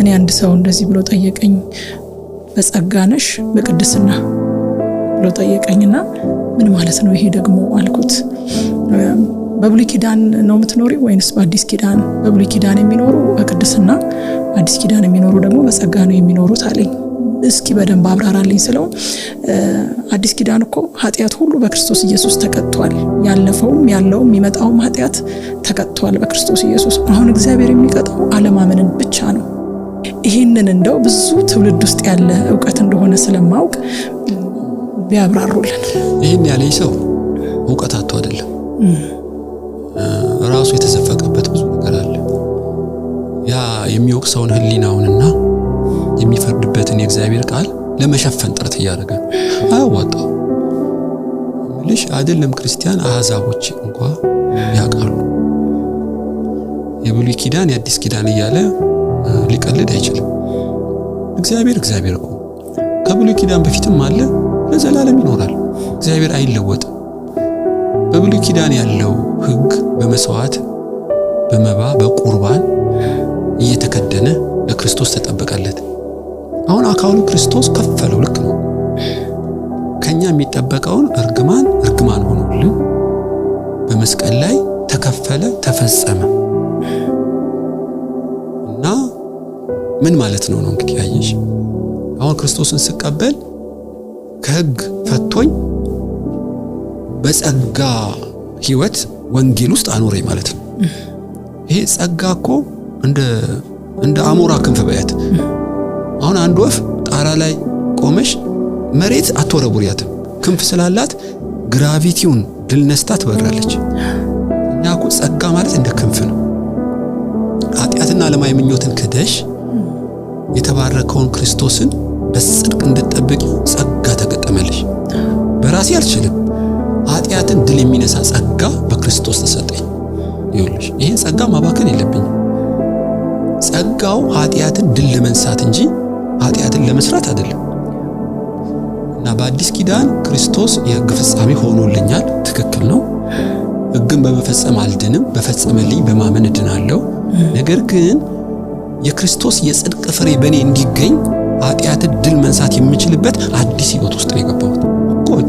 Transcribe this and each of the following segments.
እኔ አንድ ሰው እንደዚህ ብሎ ጠየቀኝ፣ በጸጋነሽ በቅድስና ብሎ ጠየቀኝና ምን ማለት ነው ይሄ ደግሞ አልኩት። በብሉይ ኪዳን ነው የምትኖሪው ወይንስ በአዲስ ኪዳን? በብሉይ ኪዳን የሚኖሩ በቅድስና፣ በአዲስ ኪዳን የሚኖሩ ደግሞ በጸጋ ነው የሚኖሩት አለኝ። እስኪ በደንብ አብራራልኝ ስለው አዲስ ኪዳን እኮ ኃጢአት ሁሉ በክርስቶስ ኢየሱስ ተቀጥቷል። ያለፈውም ያለውም የሚመጣውም ኃጢአት ተቀጥቷል በክርስቶስ ኢየሱስ። አሁን እግዚአብሔር የሚቀጣው አለማመንን ብቻ ነው። ይህንን እንደው ብዙ ትውልድ ውስጥ ያለ ዕውቀት እንደሆነ ስለማውቅ ቢያብራሩልን። ይህን ያለኝ ሰው ዕውቀት አጥቶ አይደለም፣ ራሱ የተዘፈቀበት ብዙ ነገር አለ። ያ የሚወቅሰውን ህሊናውንና የሚፈርድበትን የእግዚአብሔር ቃል ለመሸፈን ጥረት እያደረገ አያዋጣው። ልሽ አይደለም ክርስቲያን አሕዛቦች እንኳን ያውቃሉ። የብሉይ ኪዳን የአዲስ ኪዳን እያለ ሊቀልድ አይችልም። እግዚአብሔር እኮ ከብሉይ ኪዳን በፊትም አለ፣ ለዘላለም ይኖራል። እግዚአብሔር አይለወጥም። በብሉይ ኪዳን ያለው ሕግ በመስዋዕት በመባ በቁርባን እየተከደነ ለክርስቶስ ተጠበቀለት። አሁን አካሉ ክርስቶስ ከፈለው። ልክ ነው። ከኛ የሚጠበቀውን እርግማን ሆኖልን በመስቀል ላይ ተከፈለ፣ ተፈጸመ። እና ምን ማለት ነው እንግዲህ ያየሽ አሁን ክርስቶስን ስቀበል ከሕግ ፈቶኝ በጸጋ ሕይወት ወንጌል ውስጥ አኖረኝ ማለት ነው። ይሄ ጸጋ እኮ እንደ አሞራ ክንፍ በያት። አሁን አንድ ወፍ ጣራ ላይ ቆመሽ መሬት አትወረውሪያትም። ክንፍ ስላላት ግራቪቲውን ድል ነስታ ትበራለች። እኛ እኮ ጸጋ ማለት እንደ ክንፍ ነው። ኃጢአትና ዓለማዊ ምኞትን ክደሽ የተባረከውን ክርስቶስን በጽድቅ እንድትጠብቂው ጸጋ ተገጠመልሽ። በራሴ አልችልም። ኃጢአትን ድል የሚነሳ ጸጋ በክርስቶስ ተሰጠኝ። ይኸውልሽ ይሄን ጸጋ ማባከን የለብኝም። ጸጋው ኃጢአትን ድል ለመንሳት እንጂ ኃጢአትን ለመስራት አይደለም። እና በአዲስ ኪዳን ክርስቶስ የሕግ ፍጻሜ ሆኖልኛል። ትክክል ነው። ሕግን በመፈጸም አልድንም፣ በፈጸመልኝ በማመን እድናለሁ። ነገር ግን የክርስቶስ የጽድቅ ፍሬ በእኔ እንዲገኝ ኃጢአትን ድል መንሳት የምችልበት አዲስ ሕይወት ውስጥ ነው የገባሁት።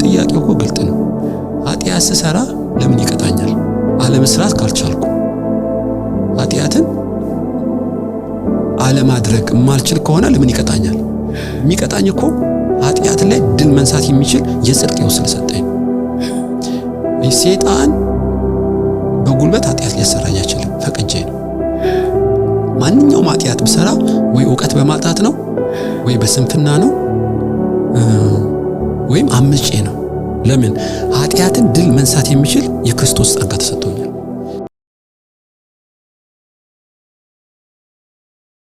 ጥያቄው እኮ ግልጥ ነው። ኃጢአት ስሰራ ለምን ይቀጣኛል? አለመስራት ካልቻልኩ ኃጢአትን አለማድረግ ማልችል ከሆነ ለምን ይቀጣኛል? የሚቀጣኝ እኮ ኃጢአት ላይ ድል መንሳት የሚችል የጽድቅ ሕይወት ስለሰጠኝ። ሰይጣን በጉልበት ኃጢአት ሊያሰራኝ አይችልም። ፈቅጄ ነው። ማንኛውም ኃጢአት ብሰራ ወይ ዕውቀት በማጣት ነው፣ ወይ በስንፍና ነው፣ ወይም አምጬ ነው። ለምን? ኃጢአትን ድል መንሳት የሚችል የክርስቶስ ጸጋ ተሰጥቶኛል።